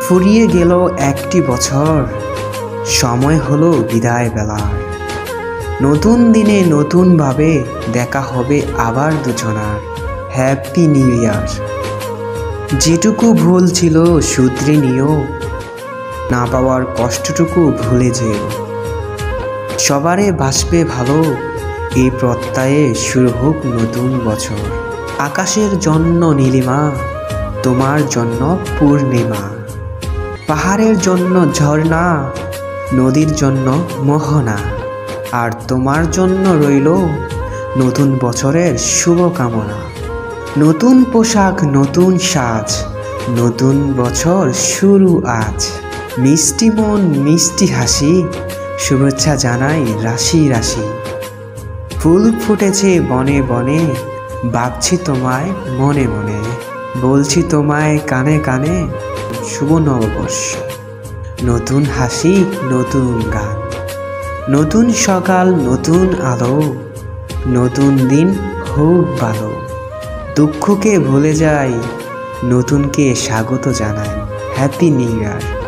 ফুরিয়ে গেল একটি বছর, সময় হলো বিদায় বেলার। নতুন দিনে নতুনভাবে দেখা হবে আবার দুজনার। Happy new year. যেটুকু ভুল ছিল শুধরে নিও, না পাওয়ার কষ্টটুকু ভুলে যেও। সবারে বাসবে ভালো, এই প্রত্যয়ে শুরু হোক নতুন বছর। আকাশের জন্য নীলিমা, তোমার জন্য পূর্ণিমা। পাহাড়ের জন্য ঝর্ণা, নদীর জন্য মোহনা। আর তোমার জন্য রইল নতুন বছরের শুভকামনা। নতুন পোশাক, নতুন সাজ, নতুন বছর শুরু আজ। মিষ্টি মন, মিষ্টি হাসি, শুভেচ্ছা জানাই রাশি রাশি। ফুল ফুটেছে বনে বনে, ভাবছি তোমায় মনে মনে। বলছি তোমায় কানে কানে, শুভ নববর্ষ। নতুন হাসি, নতুন গান, নতুন সকাল, নতুন আলো। নতুন দিন হোক ভালো। দুঃখকে ভুলে যাই, নতুনকে স্বাগত জানাই। Happy new year.